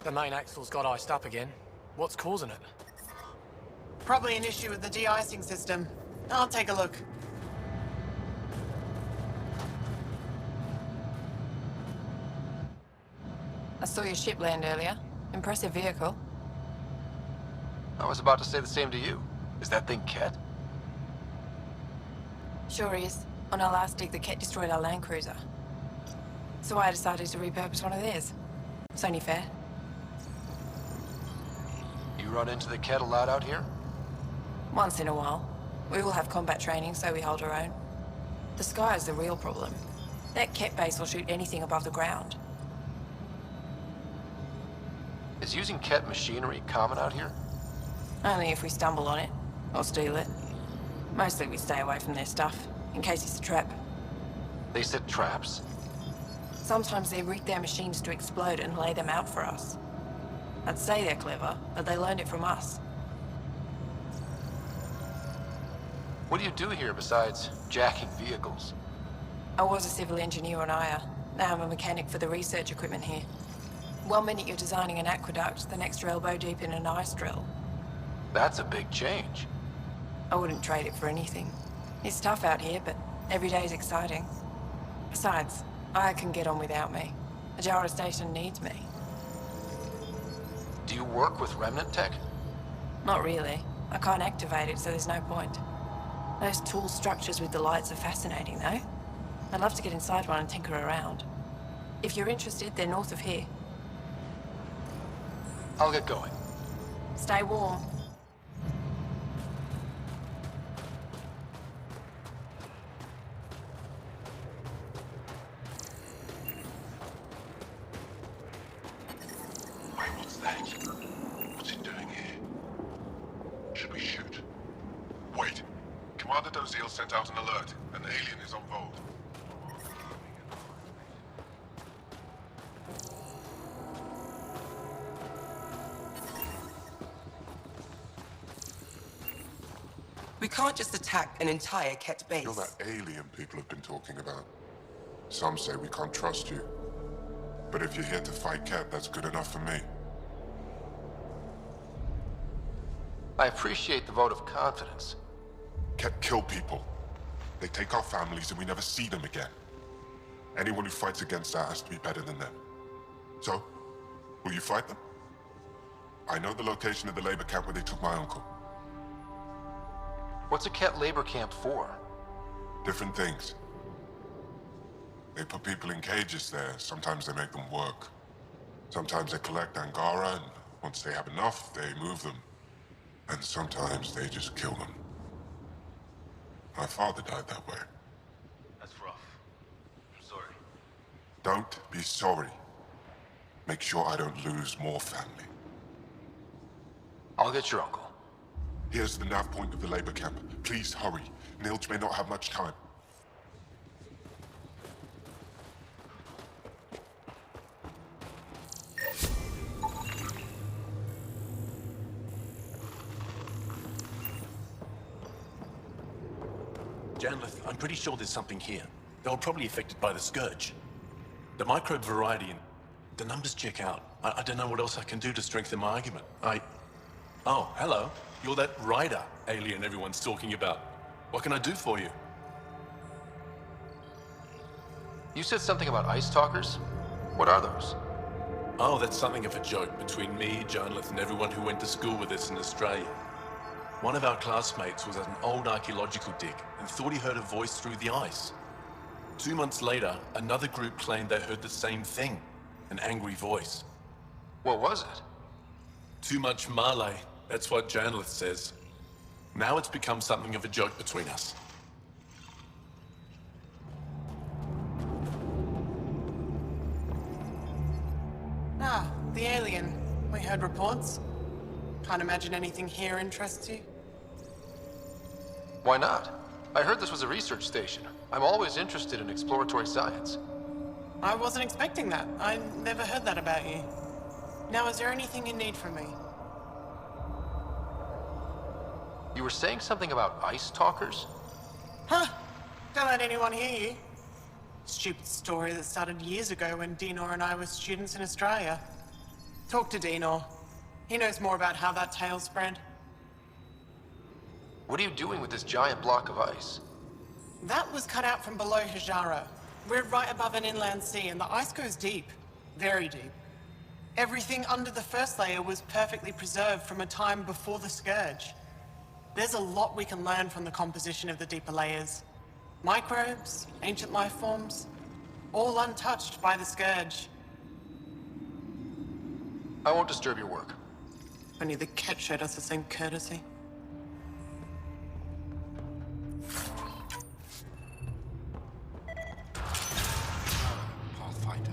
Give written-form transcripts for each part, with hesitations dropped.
The main axle's got iced up again. What's causing it? Probably an issue with the de-icing system. I'll take a look. I saw your ship land earlier. Impressive vehicle. I was about to say the same to you. Is that thing Ket? Sure is. On our last dig, the Ket destroyed our land cruiser. So I decided to repurpose one of theirs. It's only fair. You run into the Ket a lot out here? Once in a while. We all have combat training, so we hold our own. The sky is the real problem. That Ket base will shoot anything above the ground. Is using Ket machinery common out here? Only if we stumble on it, or steal it. Mostly we stay away from their stuff, in case it's a trap. They set traps? Sometimes they rig their machines to explode and lay them out for us. I'd say they're clever, but they learned it from us. What do you do here besides jacking vehicles? I was a civil engineer on Aya. Now I'm a mechanic for the research equipment here. One minute you're designing an aqueduct, the next you're elbow deep in an ice drill. That's a big change. I wouldn't trade it for anything. It's tough out here, but every day's exciting. Besides, Aya can get on without me. Ajara Station needs me. Do you work with remnant tech? Not really. I can't activate it, so there's no point. Those tool structures with the lights are fascinating, though. I'd love to get inside one and tinker around. If you're interested, they're north of here. I'll get going. Stay warm. Wait, what's that? What's it doing here? Should we shoot? Wait. Commander Dozil sent out an alert. An alien is on board. We can't just attack an entire Ket base. You're that alien people have been talking about. Some say we can't trust you. But if you're here to fight Ket, that's good enough for me. I appreciate the vote of confidence. Ket kill people. They take our families and we never see them again. Anyone who fights against that has to be better than them. So, will you fight them? I know the location of the labor camp where they took my uncle. What's a Ket labor camp for? Different things. They put people in cages there. Sometimes they make them work. Sometimes they collect Angara, and once they have enough, they move them. And sometimes they just kill them. My father died that way. That's rough. I'm sorry. Don't be sorry. Make sure I don't lose more family. I'll get your uncle. Here's the nav point of the labor camp. Please hurry. Nilj may not have much time. Janlith, I'm pretty sure there's something here. They were probably affected by the Scourge. The microbe variety and the numbers check out. I don't know what else I can do to strengthen my argument. Oh, hello. You're that rider alien everyone's talking about. What can I do for you? You said something about ice talkers? What are those? Oh, that's something of a joke between me, Janlith, and everyone who went to school with us in Australia. One of our classmates was at an old archaeological dig and thought he heard a voice through the ice. 2 months later, another group claimed they heard the same thing, an angry voice. What was it? Too much Malay, that's what Janlith says. Now it's become something of a joke between us. Ah, the alien. We heard reports. Can't imagine anything here interests you. Why not? I heard this was a research station. I'm always interested in exploratory science. I wasn't expecting that. I never heard that about you. Now, is there anything you need from me? You were saying something about ice talkers? Huh? Don't let anyone hear you. Stupid story that started years ago when Dinor and I were students in Australia. Talk to Dinor. He knows more about how that tail spread. What are you doing with this giant block of ice? That was cut out from below Hijara. We're right above an inland sea, and the ice goes deep. Very deep. Everything under the first layer was perfectly preserved from a time before the Scourge. There's a lot we can learn from the composition of the deeper layers. Microbes, ancient life forms, all untouched by the Scourge. I won't disturb your work. Only the cat showed us the same courtesy. Pathfinder.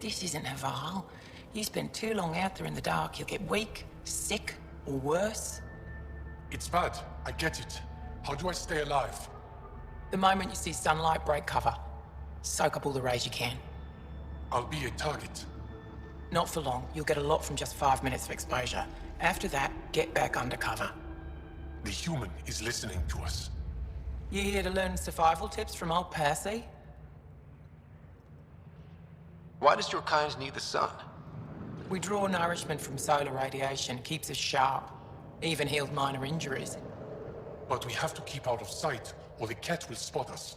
This isn't Haval. You spend too long out there in the dark, you'll get weak, sick, or worse. It's bad. I get it. How do I stay alive? The moment you see sunlight, break cover. Soak up all the rays you can. I'll be a target. Not for long. You'll get a lot from just 5 minutes of exposure. After that, get back under cover. The human is listening to us. You here to learn survival tips from old Percy? Why does your kind need the sun? We draw nourishment from solar radiation, keeps us sharp. Even healed minor injuries. But we have to keep out of sight, or the cat will spot us.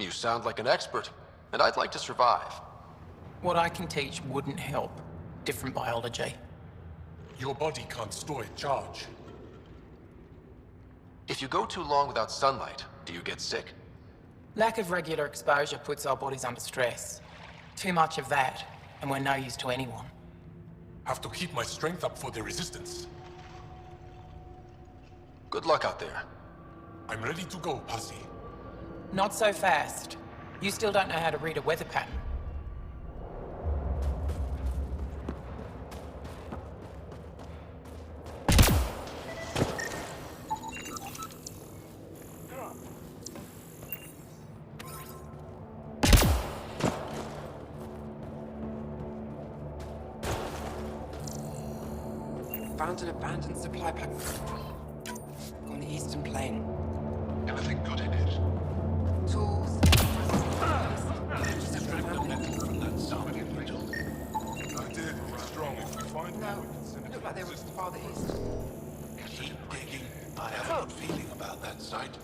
You sound like an expert, and I'd like to survive. What I can teach wouldn't help. Different biology. Your body can't store a charge. If you go too long without sunlight, do you get sick? Lack of regular exposure puts our bodies under stress. Too much of that, and we're no use to anyone. Have to keep my strength up for the resistance. Good luck out there. I'm ready to go, Percy. Not so fast. You still don't know how to read a weather pattern. Found an abandoned supply pack on the eastern plain. Anything good in it? Tools. I did. It's strong. If we find it, No, we can send it looked to like they the were system. farther east. Keep digging. I have a good feeling about that site.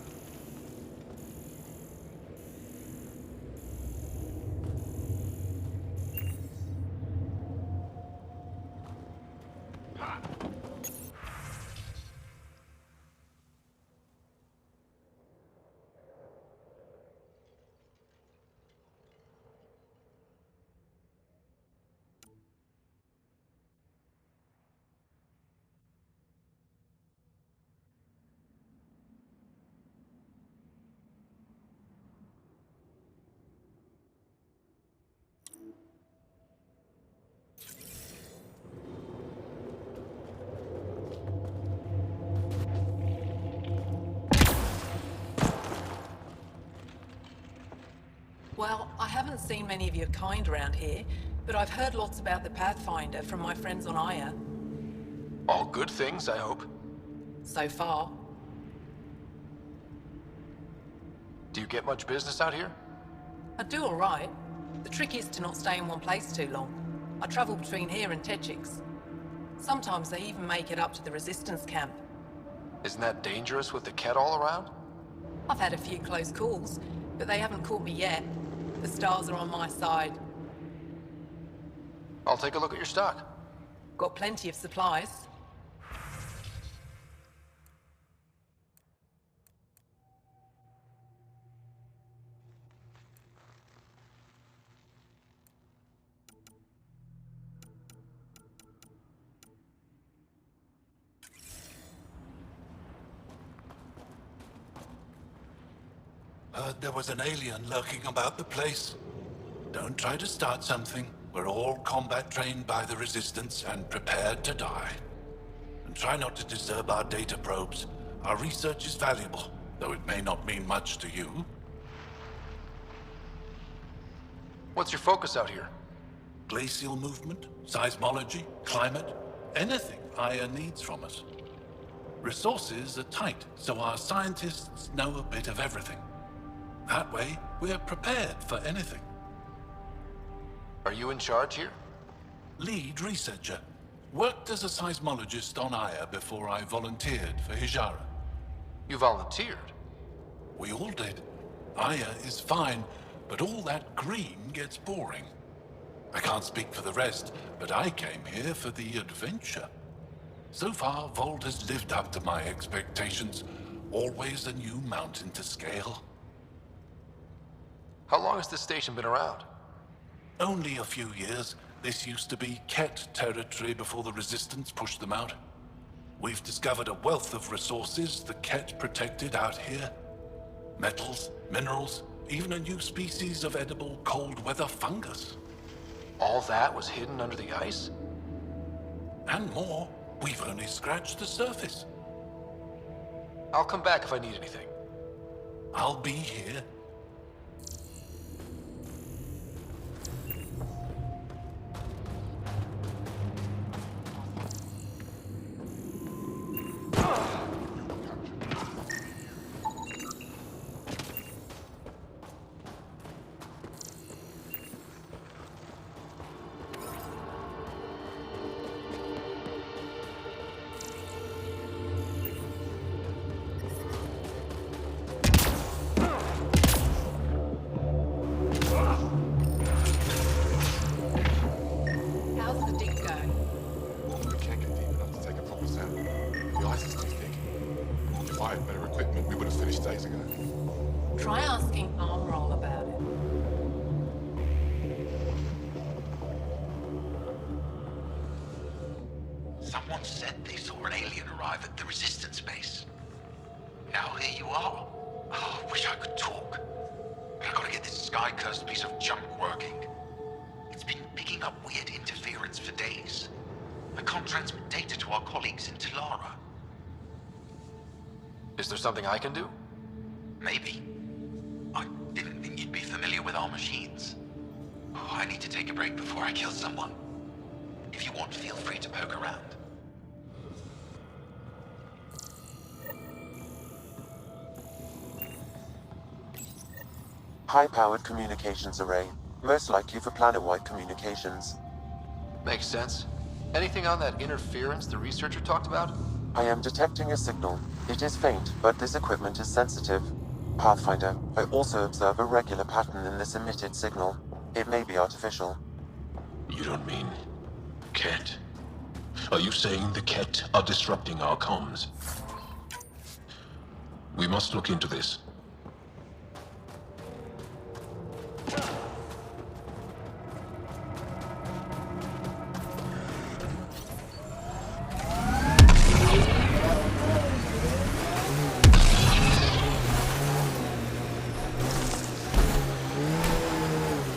Well, I haven't seen many of your kind around here, but I've heard lots about the Pathfinder from my friends on Aya. All good things, I hope. So far. Do you get much business out here? I do all right. The trick is to not stay in one place too long. I travel between here and Techix. Sometimes they even make it up to the Resistance camp. Isn't that dangerous with the cat all around? I've had a few close calls, but they haven't caught me yet. The stars are on my side. I'll take a look at your stock. Got plenty of supplies. Heard there was an alien lurking about the place. Don't try to start something. We're all combat trained by the Resistance and prepared to die. And try not to disturb our data probes. Our research is valuable, though it may not mean much to you. What's your focus out here? Glacial movement, seismology, climate, anything Aya needs from us. Resources are tight, so our scientists know a bit of everything. That way, we're prepared for anything. Are you in charge here? Lead researcher. Worked as a seismologist on Aya before I volunteered for Hijara. You volunteered? We all did. Aya is fine, but all that green gets boring. I can't speak for the rest, but I came here for the adventure. So far, Vold has lived up to my expectations. Always a new mountain to scale. How long has this station been around? Only a few years. This used to be Ket territory before the Resistance pushed them out. We've discovered a wealth of resources the Ket protected out here. Metals, minerals, even a new species of edible cold weather fungus. All that was hidden under the ice? And more. We've only scratched the surface. I'll come back if I need anything. I'll be here. How's the dig going? We can't get deep enough to take a proper sample. The ice is too thick. If I had better equipment, we would have finished days ago. Try asking Armroll about it. Someone said they saw an alien arrive at the Resistance base. Now here you are. Oh, I wish I could talk. But I gotta get this sky-cursed piece of junk working. It's been picking up weird interference for days. I can't transmit data to our colleagues in Talara. Is there something I can do? Maybe. I didn't think you'd be familiar with our machines. Oh, I need to take a break before I kill someone. If you want, feel free to poke around. High-powered communications array. Most likely for planet-wide communications. Makes sense. Anything on that interference the researcher talked about? I am detecting a signal. It is faint, but this equipment is sensitive. Pathfinder, I also observe a regular pattern in this emitted signal. It may be artificial. You don't mean Ket? Are you saying the Ket are disrupting our comms? We must look into this.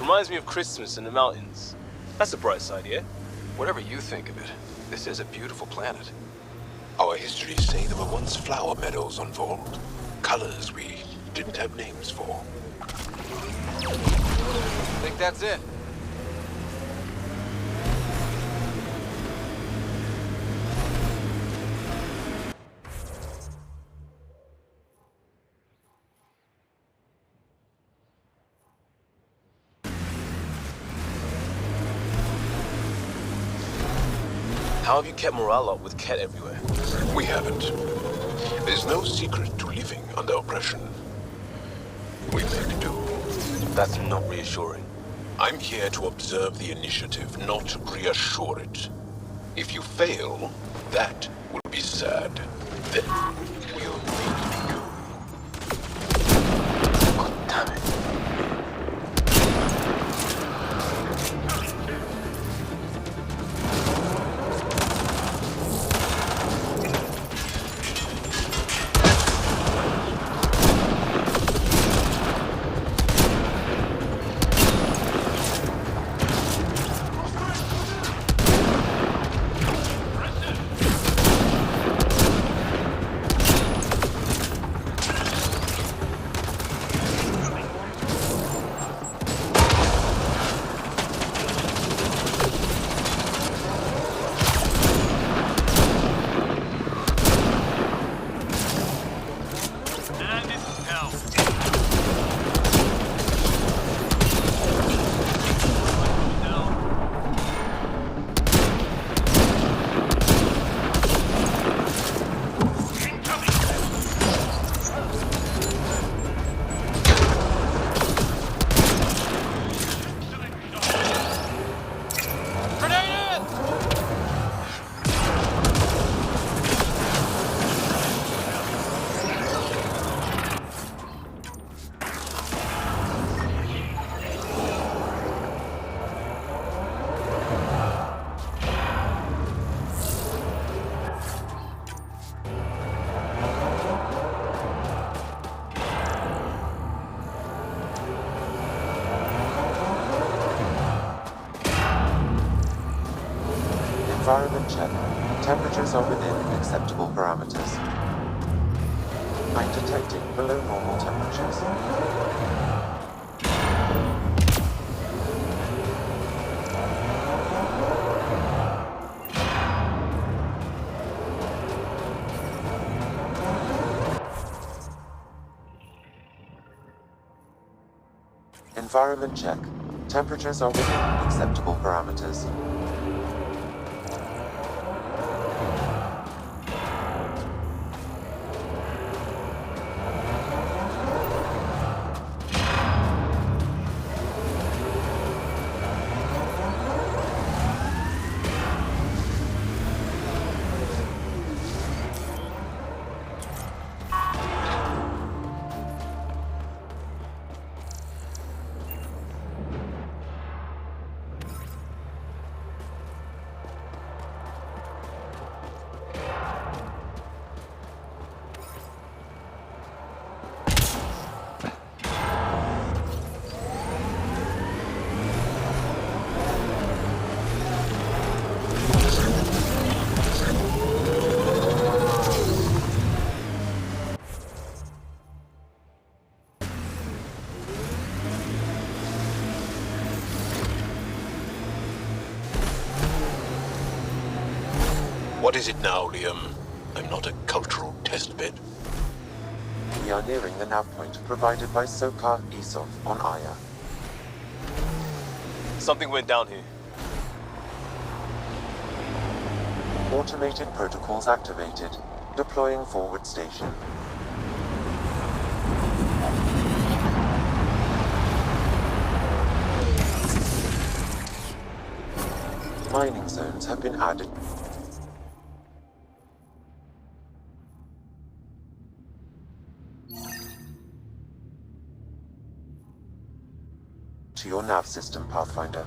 Reminds me of Christmas in the mountains. That's a bright side, yeah? Whatever you think of it, this is a beautiful planet. Our histories say there were once flower meadows on Vold. Colors we didn't have names for. Think that's it? How have you kept morale up with Ket everywhere? We haven't. There's no secret to living under oppression. We make do. That's not reassuring. I'm here to observe the initiative, not reassure it. If you fail, that will be sad. Then we'll make do. God damn it. temperatures are within acceptable parameters. I'm detecting below normal temperatures. Environment check. Temperatures are within acceptable parameters. What is it now, Liam? I'm not a cultural testbed. We are nearing the nav point provided by Sokar Isov on Aya. Something went down here. Automated protocols activated. Deploying forward station. Mining zones have been added to your nav system, Pathfinder.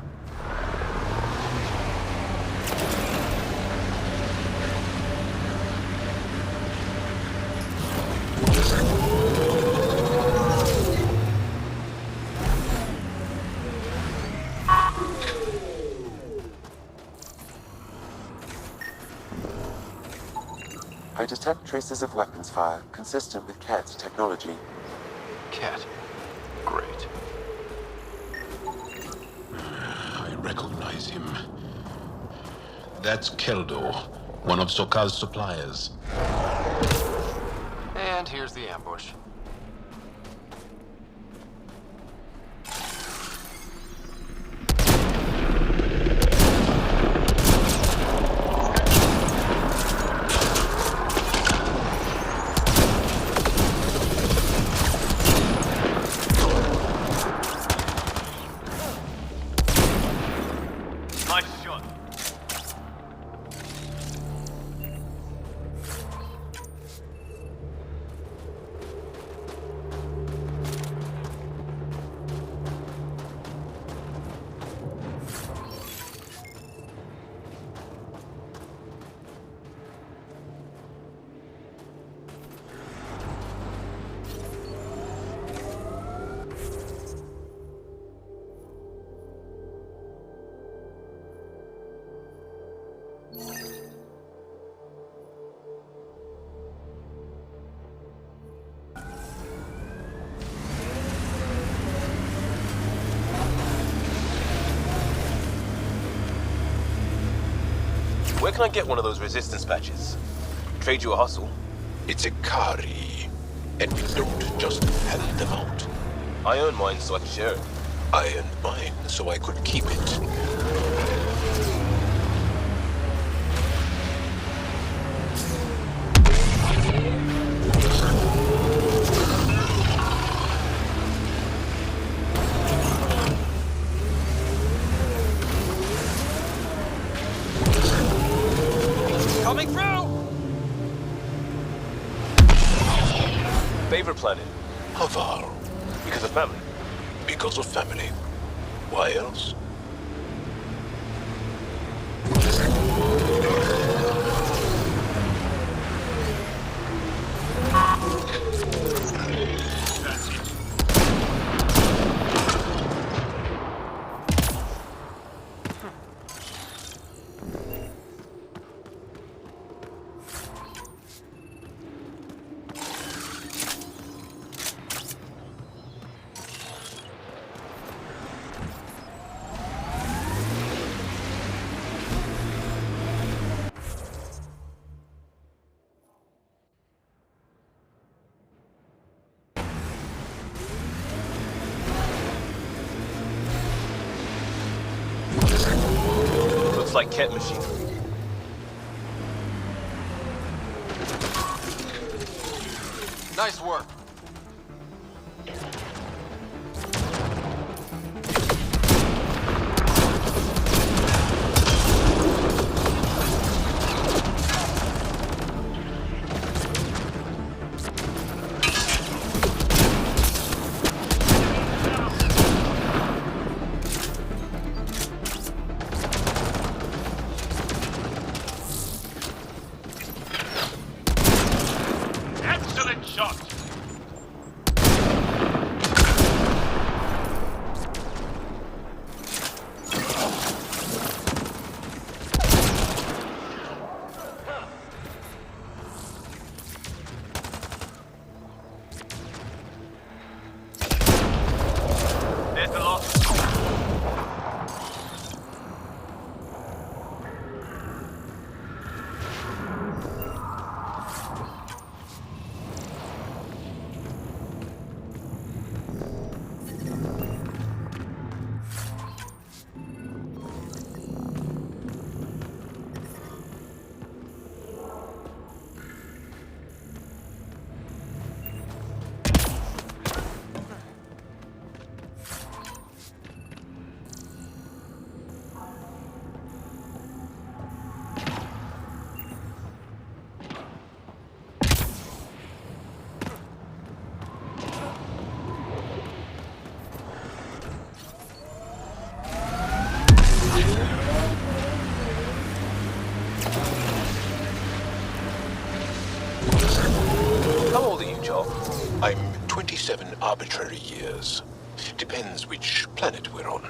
I detect traces of weapons fire consistent with Cat's technology. Cat. Great. I recognize him. That's Keldor, one of Sokal's suppliers. And here's the ambush. Nice shot. Where can I get one of those resistance patches? Trade you a hustle. It's a Kari, and we don't just hand them out. I earned mine so I can share it. I earned mine so I could keep it. Coming through! Favorite planet? Havar. Because of family. Because of family. Why else? Looks like Ket machinery. Nice work. Excellent shot! There's the loss. How old are you, Joel? I'm 27 arbitrary years. Depends which planet we're on.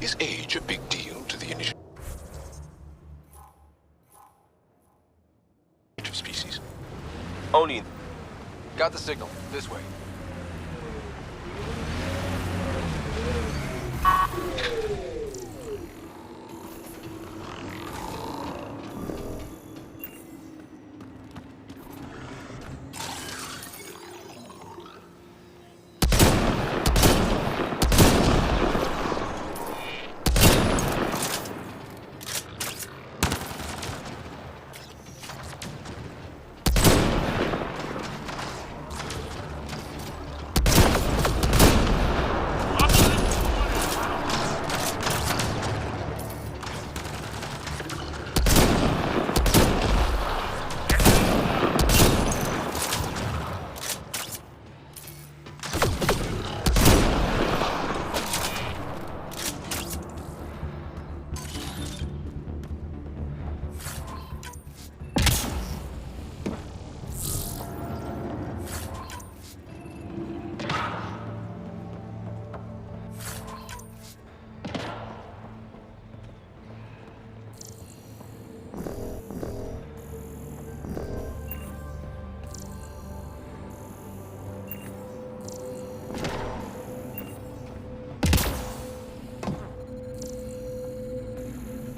Is age a big deal to the initiative species? Only. Got the signal. This way.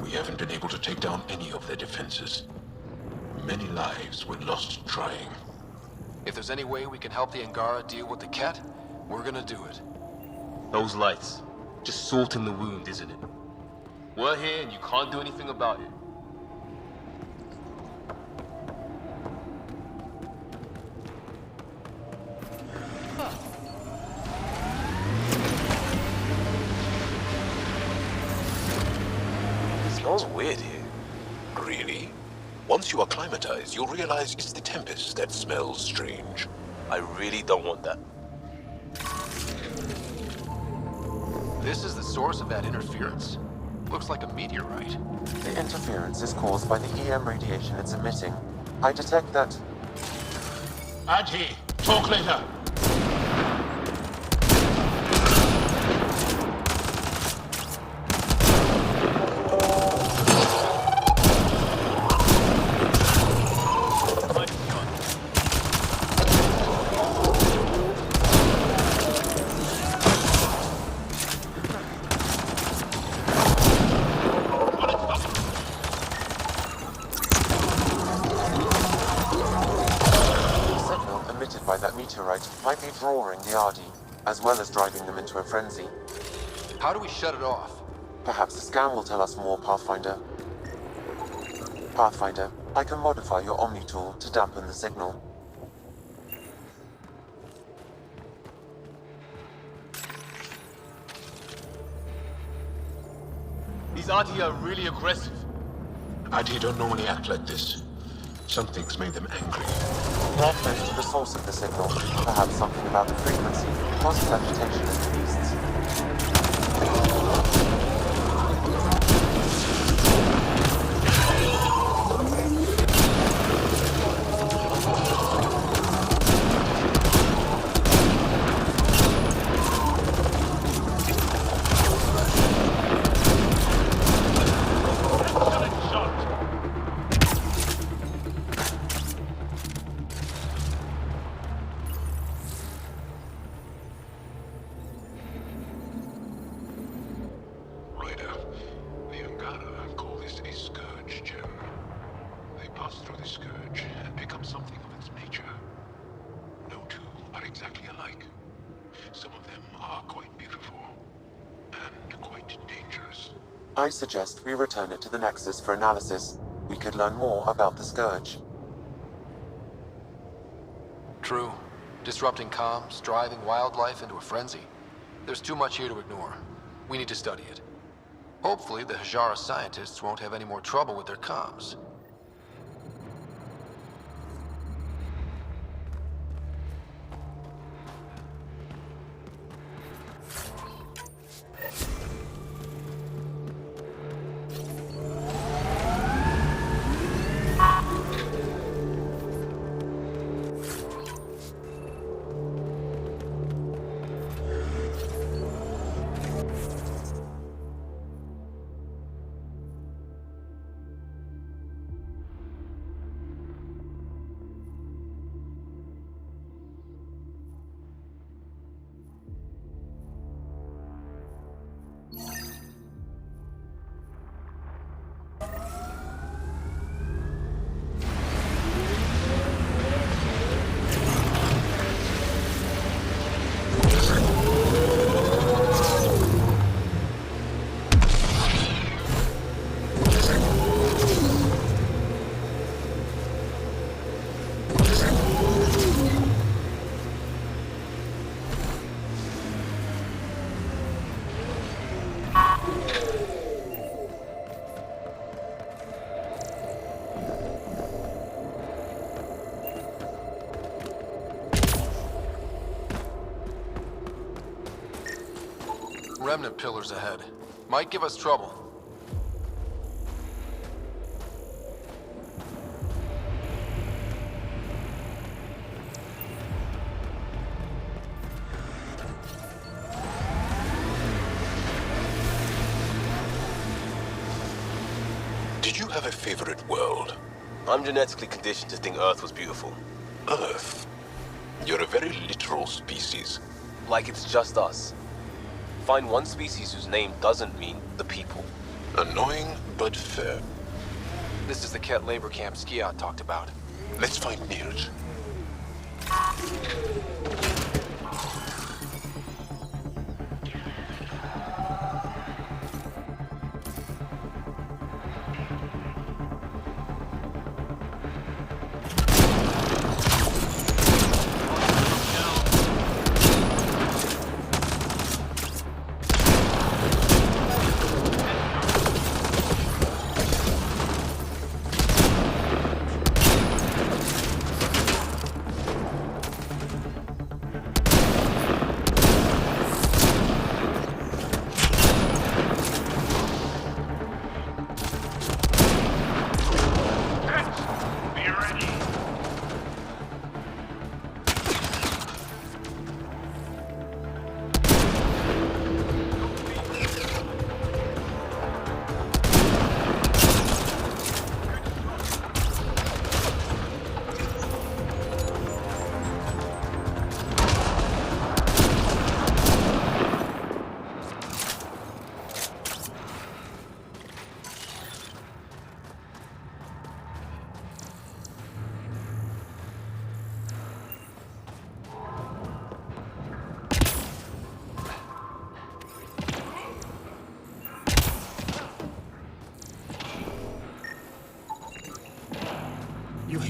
We haven't been able to take down any of their defenses. Many lives were lost trying. If there's any way we can help the Angara deal with the Ket, we're gonna do it. Those lights. Just salt in the wound, isn't it? We're here and you can't do anything about it. Smells weird here. Really? Once you acclimatize, you'll realize it's the Tempest that smells strange. I really don't want that. This is the source of that interference. Looks like a meteorite. The interference is caused by the EM radiation it's emitting. I detect that... Adhi, talk later. by that meteorite might be drawing the Ardi, as well as driving them into a frenzy. How do we shut it off? Perhaps the scan will tell us more, Pathfinder. Pathfinder, I can modify your Omni tool to dampen the signal. These Adi are really aggressive. Adi don't normally act like this. Something's made them angry. More close to the source of the signal. Perhaps something about the frequency causes agitation in the beasts. I suggest we return it to the Nexus for analysis. We could learn more about the Scourge. True. Disrupting comms, driving wildlife into a frenzy. There's too much here to ignore. We need to study it. Hopefully, the Hajara scientists won't have any more trouble with their comms. Remnant pillars ahead. Might give us trouble. Did you have a favorite world? I'm genetically conditioned to think Earth was beautiful. Earth? You're a very literal species. Like it's just us. Find one species whose name doesn't mean the people. Annoying, but fair. This is the Ket labor camp Skiat talked about. Let's find Niels.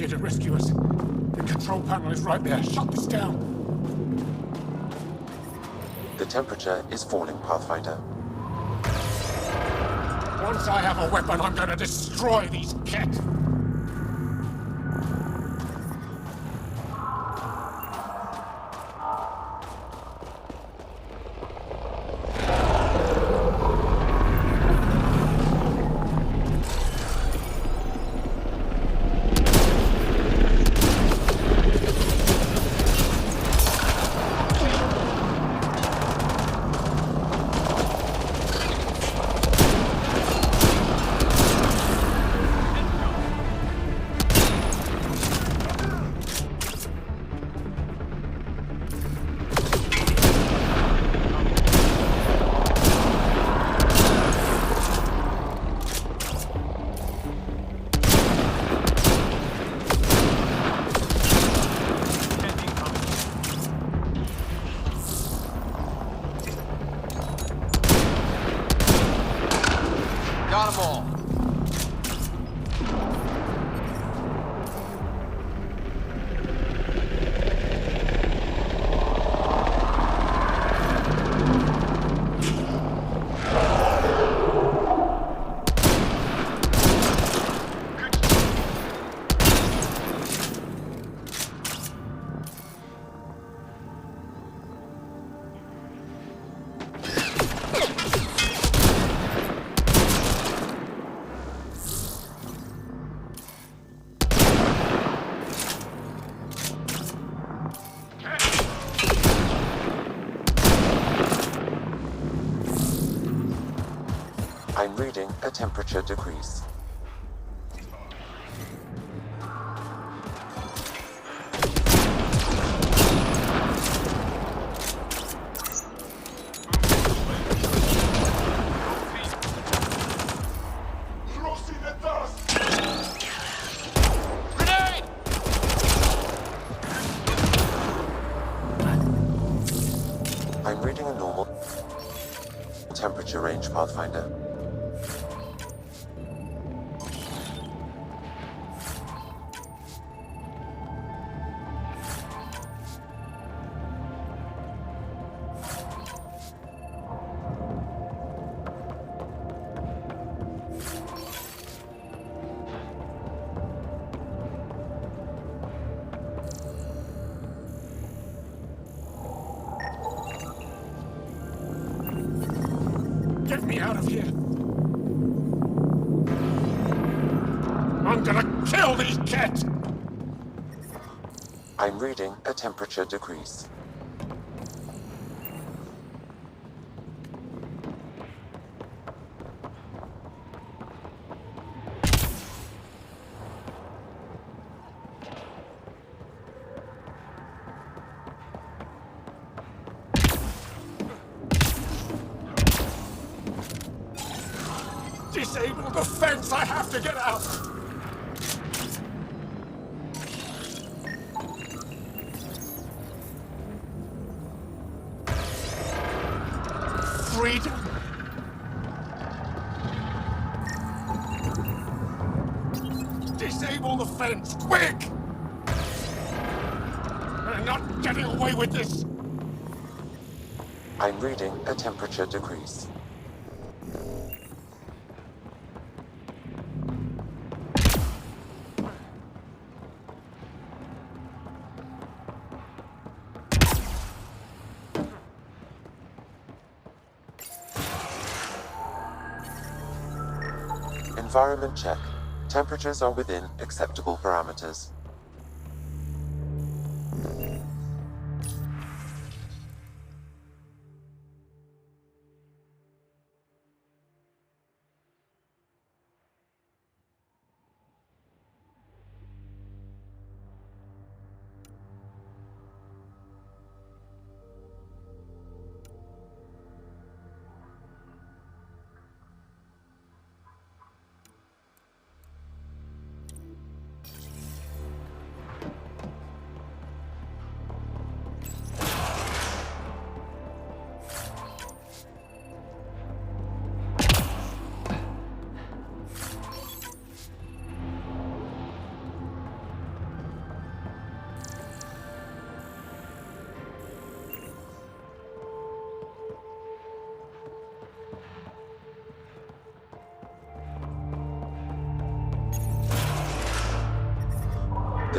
to rescue us. The control panel is right there. Shut this down. The temperature is falling, Pathfinder. Once I have a weapon, I'm gonna destroy these Kett. Got 'em all. I'm reading a temperature decrease. I'm reading a normal temperature range, Pathfinder. Get me out of here! I'm gonna kill these Kett! I'm reading a temperature decrease. Disable the fence! I have to get out! Freedom! Disable the fence, quick! We're not getting away with this! I'm reading a temperature decrease. Environment check. Temperatures are within acceptable parameters.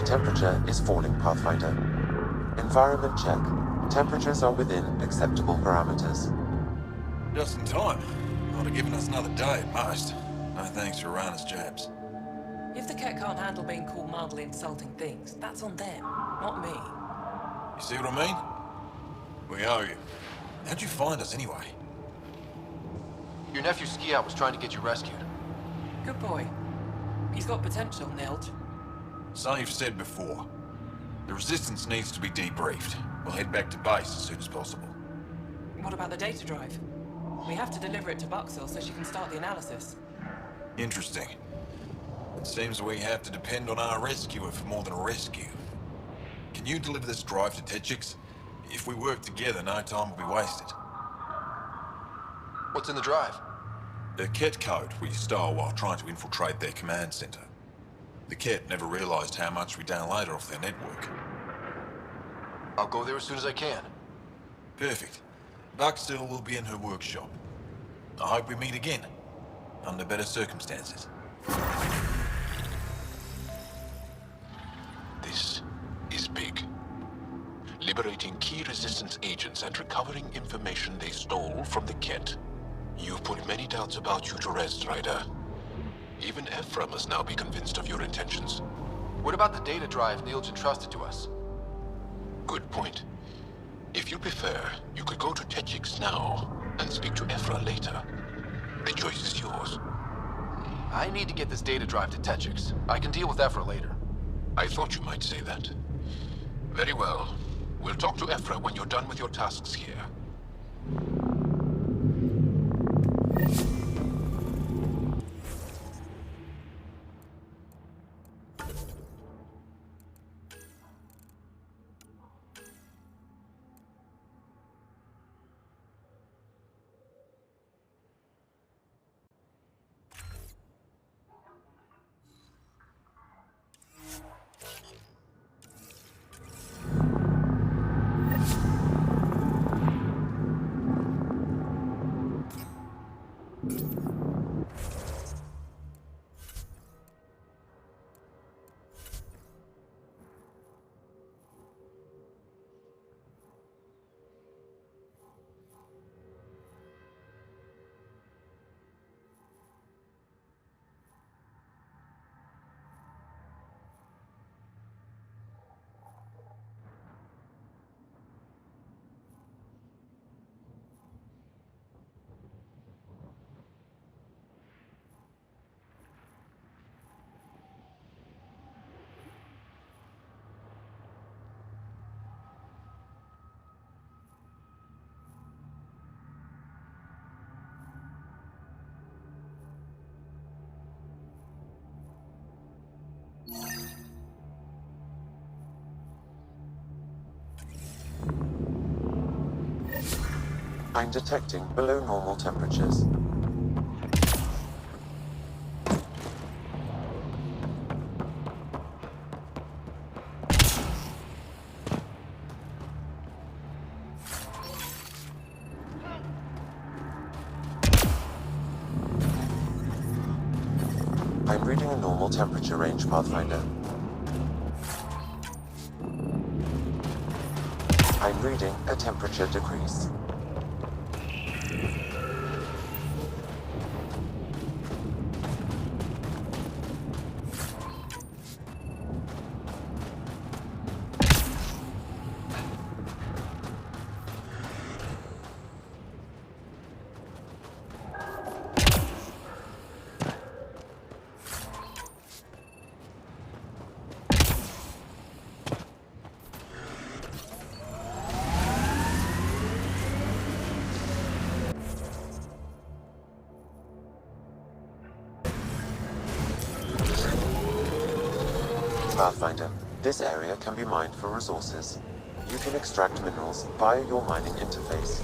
The temperature is falling, Pathfinder. Environment check. Temperatures are within acceptable parameters. Just in time. Would have given us another day at most. No thanks for Rana's jabs. If the cat can't handle being called mildly insulting things, that's on them, not me. You see what I mean? We owe you. How'd you find us anyway? Your nephew Ski-Out was trying to get you rescued. Good boy. He's got potential, Nilge. So you've said before. The Resistance needs to be debriefed. We'll head back to base as soon as possible. What about the data drive? We have to deliver it to Buxell so she can start the analysis. Interesting. It seems we have to depend on our rescuer for more than a rescue. Can you deliver this drive to Techix? If we work together, no time will be wasted. What's in the drive? The Ket code we stole while trying to infiltrate their command center. The Ket never realized how much we downloaded off their network. I'll go there as soon as I can. Perfect. Buxell will be in her workshop. I hope we meet again, under better circumstances. This is big. Liberating key Resistance agents and recovering information they stole from the Ket. You've put many doubts about you to rest, Ryder. Even Ephra must now be convinced of your intentions. What about the data drive Neil's entrusted to us? Good point. If you prefer, you could go to Techix now and speak to Ephra later. The choice is yours. I need to get this data drive to Techix. I can deal with Ephra later. I thought you might say that. Very well. We'll talk to Ephra when you're done with your tasks here. I'm detecting below normal temperatures. I'm reading a normal temperature range, Pathfinder. I'm reading a temperature decrease. Pathfinder, this area can be mined for resources. You can extract minerals via your mining interface.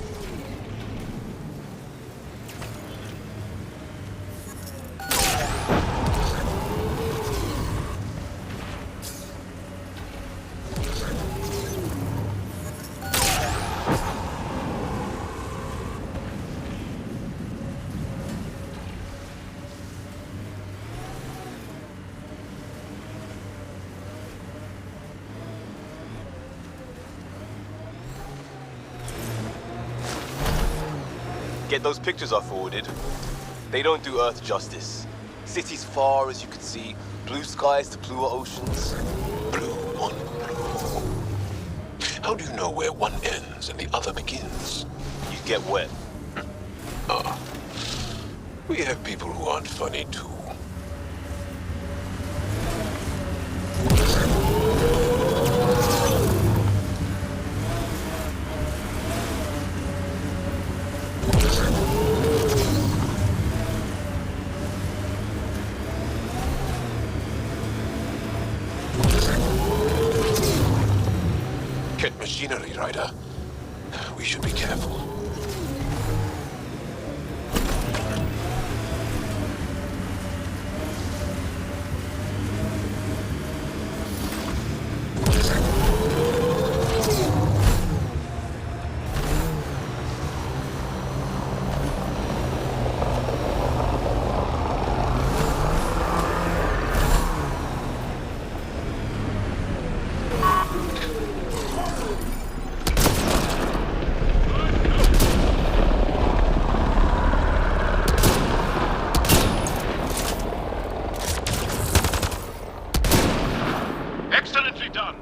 Get those pictures I forwarded. They don't do Earth justice. Cities far as you can see, blue skies to bluer oceans. Blue on blue. How do you know where one ends and the other begins? You get wet. Ah. We have people who aren't funny, too. Kent machinery, Ryder. We should be careful. Excellently done.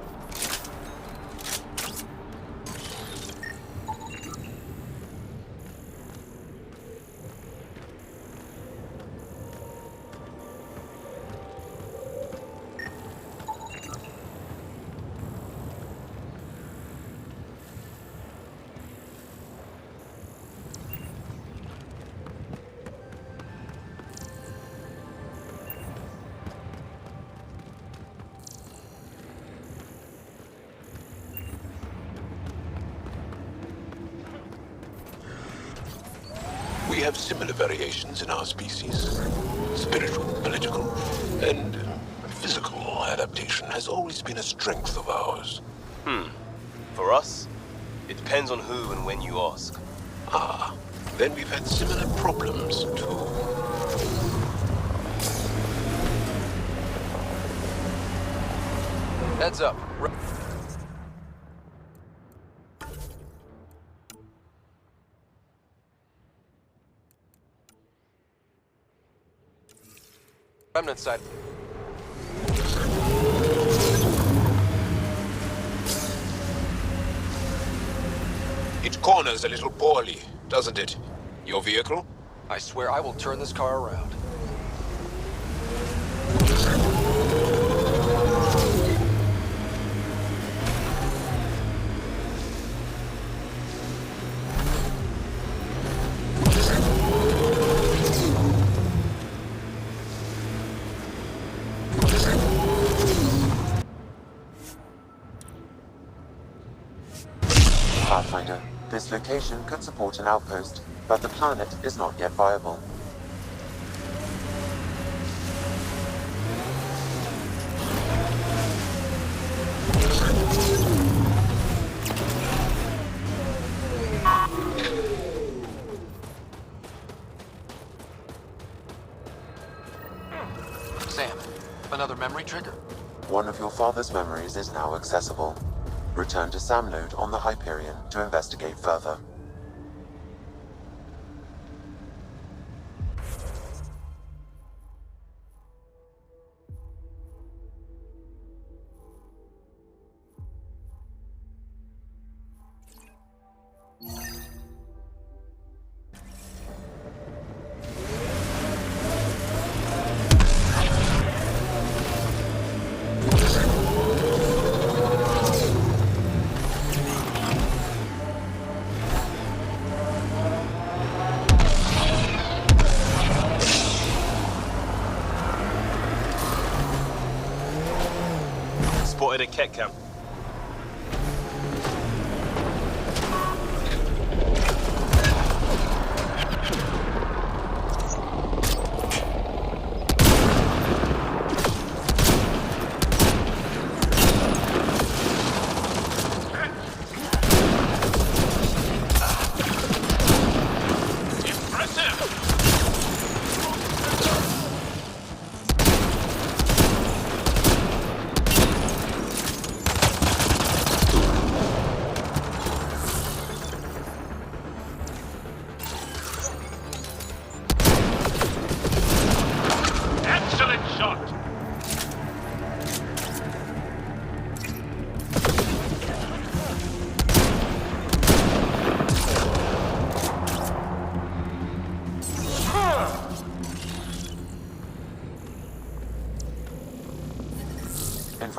We have similar variations in our species. Spiritual, political, and physical adaptation has always been a strength of ours. For us, it depends on who and when you ask. Ah, then we've had similar problems, too. Heads up. Remnant side. It corners a little poorly, doesn't it? Your vehicle? I swear I will turn this car around. Pathfinder, this location could support an outpost, but the planet is not yet viable. Sam, another memory trigger. One of your father's memories is now accessible. Return to Sam Node on the Hyperion to investigate further. Spotted a ket camp.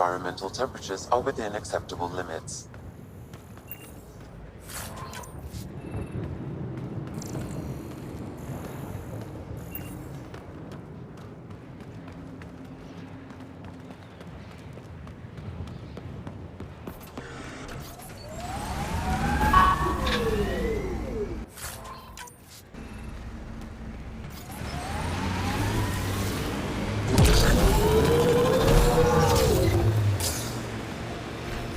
environmental temperatures are within acceptable limits.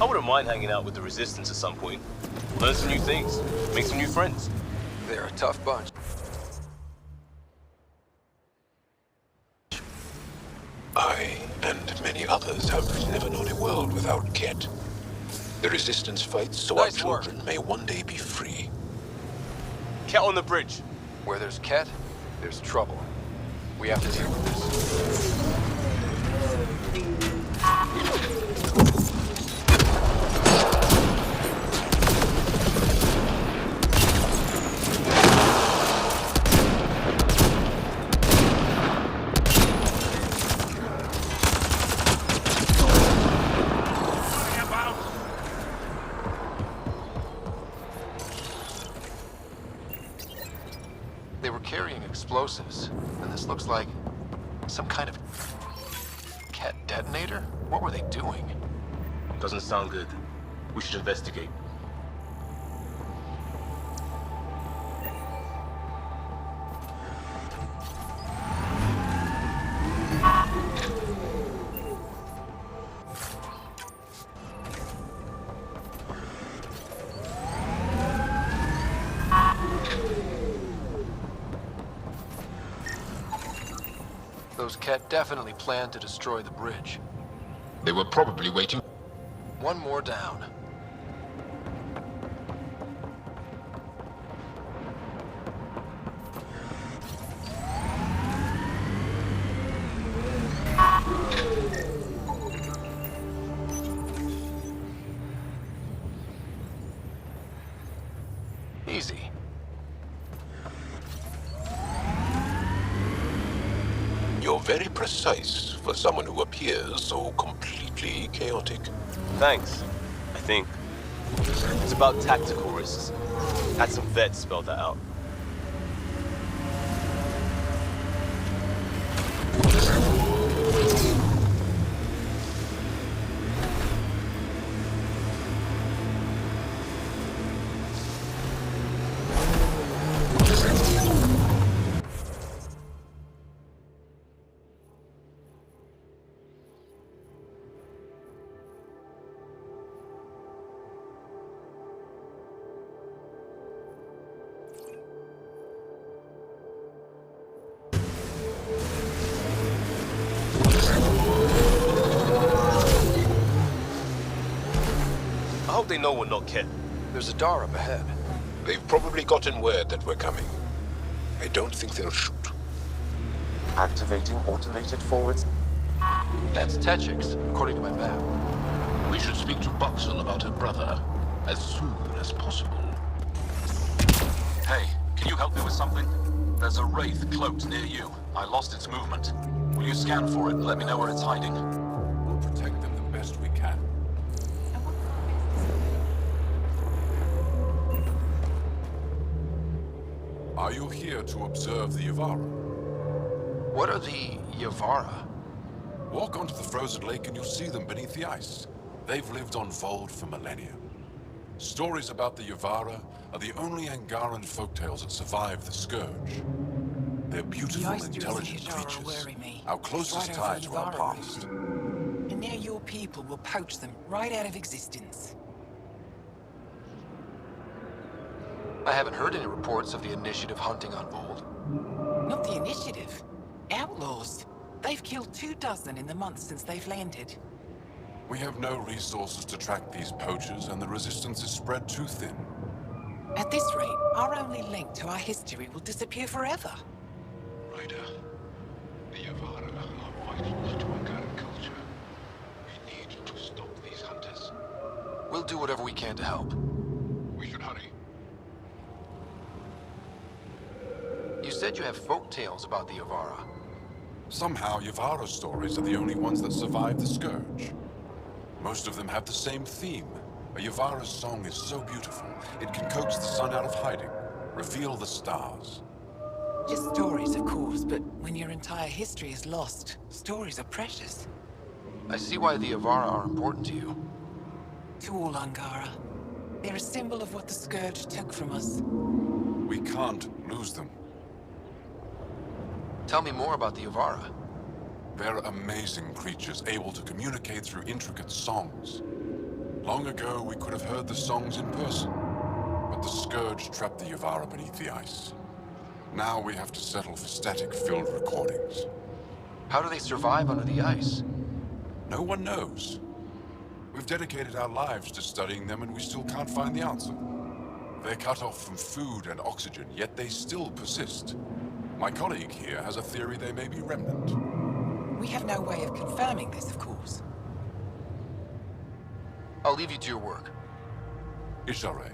I wouldn't mind hanging out with the Resistance at some point. Learn some new things, make some new friends. They're a tough bunch. I and many others have never known a world without Ket. The Resistance fights so Nice our work. children may one day be free. Cat on the bridge. Where there's Ket, there's trouble. We have to deal with this. They were carrying explosives, and this looks like some kind of Ket detonator? What were they doing? Doesn't sound good. We should investigate. Those Ket definitely planned to destroy the bridge. They were probably waiting. One more down. Easy. You're very precise for someone who appears so completely chaotic. Thanks, I think. It's about tactical risks. Had some vets spell that out. I hope they know we're not Ket. There's a door up ahead. They've probably gotten word that we're coming. I don't think they'll shoot. Activating automated forwards. That's Techix, according to my map. We should speak to Buxel about her brother as soon as possible. Hey, can you help me with something? There's a wraith cloaked near you. I lost its movement. Will you scan for it and let me know where it's hiding? We'll protect them the best we can. Are you here to observe the Yavara? What are the Yavara? Walk onto the frozen lake and you'll see them beneath the ice. They've lived on Vold for millennia. Stories about the Yavara are the only Angaran folktales that survive the Scourge. They're beautiful, intelligent creatures, our closest tie to our past. And now your people will poach them right out of existence. I haven't heard any reports of the Initiative hunting on Vold. Not the Initiative. Outlaws. They've killed 24 in the months since they've landed. We have no resources to track these poachers, and the resistance is spread too thin. At this rate, our only link to our history will disappear forever. Ryder, the Yavara are vital to Angaran culture. We need to stop these hunters. We'll do whatever we can to help. We should hurry. You said you have folk tales about the Yavara. Somehow, Yavara stories are the only ones that survive the Scourge. Most of them have the same theme. A Yavara's song is so beautiful, it can coax the sun out of hiding, reveal the stars. Just stories, of course, but when your entire history is lost, stories are precious. I see why the Yavara are important to you. To all Angara. They're a symbol of what the Scourge took from us. We can't lose them. Tell me more about the Yavara. They're amazing creatures, able to communicate through intricate songs. Long ago, we could have heard the songs in person, but the Scourge trapped the Yavara beneath the ice. Now we have to settle for static-filled recordings. How do they survive under the ice? No one knows. We've dedicated our lives to studying them, and we still can't find the answer. They're cut off from food and oxygen, yet they still persist. My colleague here has a theory they may be remnant. We have no way of confirming this, of course. I'll leave you to your work. Ishare.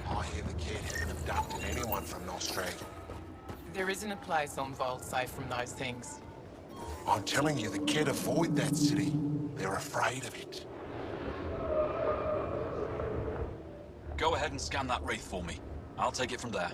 I hear the kid hasn't abducted anyone from Nostrad. There isn't a place on Vault safe from those things. I'm telling you, the kid avoid that city. They're afraid of it. Go ahead and scan that wraith for me. I'll take it from there.